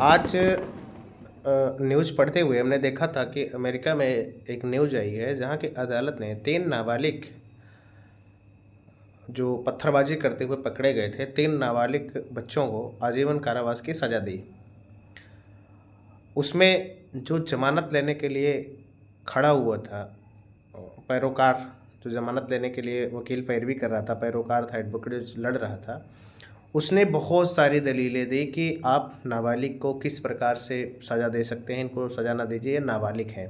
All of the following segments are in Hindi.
आज न्यूज़ पढ़ते हुए हमने देखा था कि अमेरिका में एक न्यूज़ आई है जहाँ की अदालत ने 3 नाबालिग जो पत्थरबाजी करते हुए पकड़े गए थे, 3 नाबालिग बच्चों को आजीवन कारावास की सज़ा दी। उसमें जो ज़मानत लेने के लिए खड़ा हुआ था पैरोकार, जो ज़मानत लेने के लिए वकील पैरवी कर रहा था, पैरोकार था, एडवोकेट जो लड़ रहा था, उसने बहुत सारी दलीलें दी कि आप नाबालिग को किस प्रकार से सज़ा दे सकते हैं, इनको सज़ा ना दीजिए, ये नाबालिग हैं।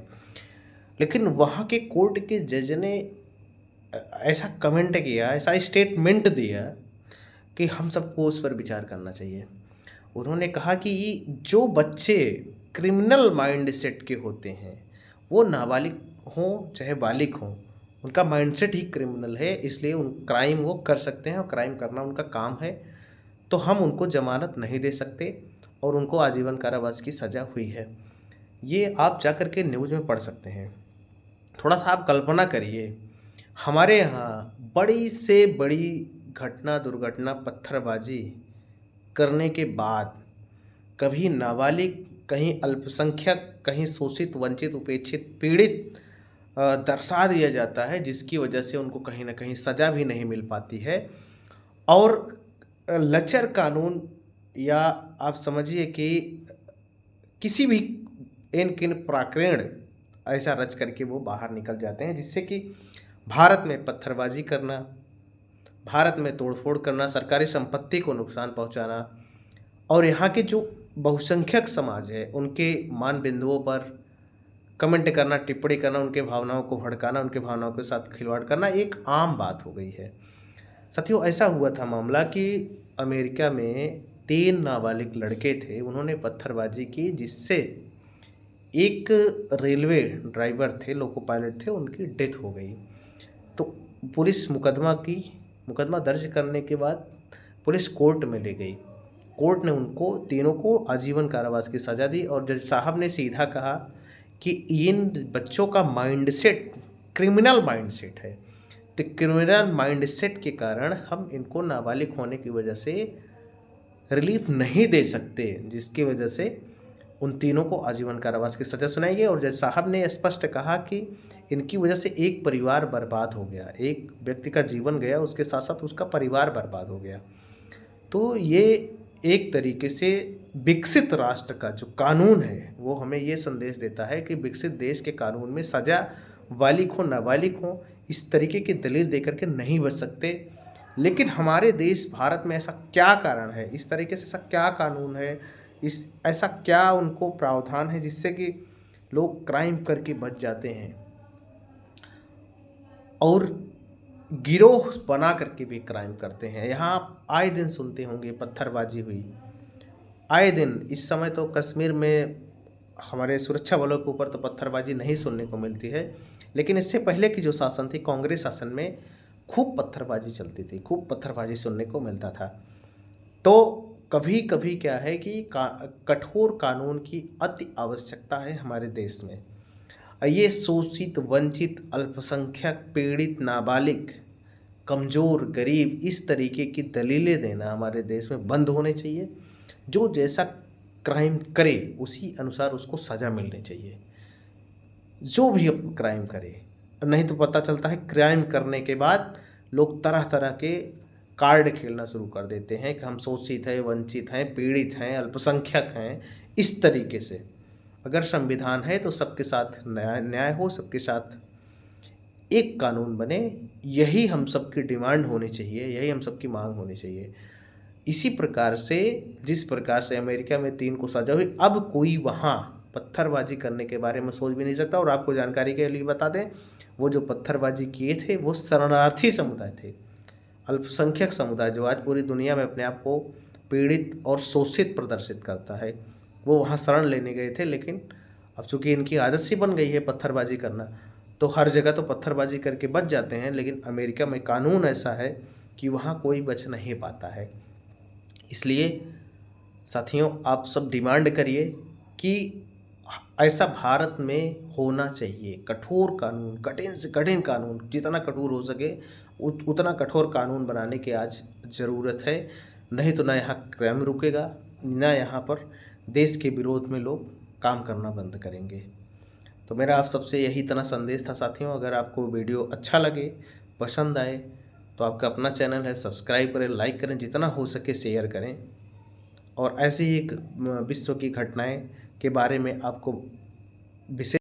लेकिन वहाँ के कोर्ट के जज ने ऐसा कमेंट किया, ऐसा स्टेटमेंट दिया कि हम सबको उस पर विचार करना चाहिए। उन्होंने कहा कि जो बच्चे क्रिमिनल माइंडसेट के होते हैं, वो नाबालिग हों चाहे बालिग हों, उनका माइंडसेट ही क्रिमिनल है, इसलिए उन क्राइम वो कर सकते हैं और क्राइम करना उनका काम है। तो हम उनको ज़मानत नहीं दे सकते और उनको आजीवन कारावास की सज़ा हुई है। ये आप जाकर के न्यूज़ में पढ़ सकते हैं। थोड़ा-सा आप कल्पना करिए, हमारे यहाँ बड़ी से बड़ी घटना, दुर्घटना, पत्थरबाजी करने के बाद कभी नाबालिग, कहीं अल्पसंख्यक, कहीं शोषित, वंचित, उपेक्षित, पीड़ित दर्शा दिया जाता है, जिसकी वजह से उनको कहीं न कहीं सज़ा भी नहीं मिल पाती है। और लचर कानून या आप समझिए कि किसी भी एन-किन प्राकृण ऐसा रच करके वो बाहर निकल जाते हैं, जिससे कि भारत में पत्थरबाजी करना, भारत में तोड़-फोड़ करना, सरकारी संपत्ति को नुकसान पहुँचाना और यहाँ के जो बहुसंख्यक समाज है, उनके मान बिंदुओं पर कमेंट करना, टिप्पणी करना, उनके भावनाओं को भड़काना, उनके भावनाओं के साथ खिलवाड़ करना एक आम बात हो गई है। साथियों, ऐसा हुआ था मामला कि अमेरिका में 3 नाबालिग लड़के थे, उन्होंने पत्थरबाजी की जिससे एक रेलवे ड्राइवर थे, लोको पायलट थे, उनकी डेथ हो गई। तो पुलिस मुकदमा दर्ज करने के बाद पुलिस कोर्ट में ले गई। कोर्ट ने उनको तीनों को आजीवन कारावास की सज़ा दी और जज साहब ने सीधा कहा कि इन बच्चों का माइंडसेट क्रिमिनल माइंडसेट है। तो क्रिमिनल माइंडसेट के कारण हम इनको नाबालिग होने की वजह से रिलीफ नहीं दे सकते, जिसकी वजह से उन तीनों को आजीवन कारावास की सज़ा सुनाई गई और जज साहब ने स्पष्ट कहा कि इनकी वजह से एक परिवार बर्बाद हो गया, एक व्यक्ति का जीवन गया, उसके साथ-साथ उसका परिवार बर्बाद हो गया। तो ये एक तरीके से विकसित राष्ट्र का जो कानून है, वो हमें ये संदेश देता है कि विकसित देश के कानून में सज़ा बालिग हो, नाबालिग हो, इस तरीके की दलील देकर के नहीं बच सकते। लेकिन हमारे देश भारत में ऐसा क्या कारण है, इस तरीके से ऐसा क्या कानून है, इस ऐसा क्या उनको प्रावधान है जिससे कि लोग क्राइम करके बच जाते हैं और गिरोह बना करके भी क्राइम करते हैं। यहाँ आप आए दिन सुनते होंगे पत्थरबाजी हुई, आए दिन। इस समय तो कश्मीर में हमारे सुरक्षा बलों के ऊपर तो पत्थरबाजी नहीं सुनने को मिलती है, लेकिन इससे पहले की जो शासन थी, कांग्रेस शासन में खूब पत्थरबाजी चलती थी, खूब पत्थरबाजी सुनने को मिलता था। तो कभी-कभी क्या है कि कठोर कानून की अति आवश्यकता है हमारे देश में। ये शोषित, वंचित, अल्पसंख्यक, पीड़ित, नाबालिग, कमज़ोर, गरीब, इस तरीके की दलीलें देना हमारे देश में बंद होने चाहिए। जो जैसा क्राइम करे उसी अनुसार उसको सज़ा मिलनी चाहिए, जो भी क्राइम करे। नहीं तो पता चलता है क्राइम करने के बाद लोग तरह-तरह के कार्ड खेलना शुरू कर देते हैं कि हम शोषित हैं, वंचित हैं, पीड़ित हैं, अल्पसंख्यक हैं, इस तरीके से। अगर संविधान है तो सबके साथ न्याय हो, सबके साथ एक कानून बने, यही हम सबकी डिमांड होनी चाहिए, यही हम सबकी मांग होनी चाहिए। इसी प्रकार से जिस प्रकार से अमेरिका में 3 को सज़ा हुई, अब कोई वहाँ पत्थरबाजी करने के बारे में सोच भी नहीं सकता। और आपको जानकारी के लिए बता दें, वो जो पत्थरबाजी किए थे वो शरणार्थी समुदाय थे, अल्पसंख्यक समुदाय जो आज पूरी दुनिया में अपने आप को पीड़ित और शोषित प्रदर्शित करता है, वो वहाँ शरण लेने गए थे। लेकिन अब चूँकि इनकी आदत सी बन गई है पत्थरबाजी करना, तो हर जगह तो पत्थरबाजी करके बच जाते हैं, लेकिन अमेरिका में कानून ऐसा है कि वहाँ कोई बच नहीं पाता है। इसलिए साथियों, आप सब डिमांड करिए कि ऐसा भारत में होना चाहिए। कठोर कानून, कठिन से कठिन कानून, जितना कठोर हो सके उतना कठोर कानून बनाने की आज ज़रूरत है। नहीं तो ना यहाँ क्राइम रुकेगा, ना यहाँ पर देश के विरोध में लोग काम करना बंद करेंगे। तो मेरा आप सबसे यही इतना संदेश था साथियों। अगर आपको वीडियो अच्छा लगे, पसंद आए, तो आपका अपना चैनल है, सब्सक्राइब करें, लाइक करें, जितना हो सके शेयर करें। और ऐसी ही एक विश्व की घटनाएं के बारे में आपको विशेष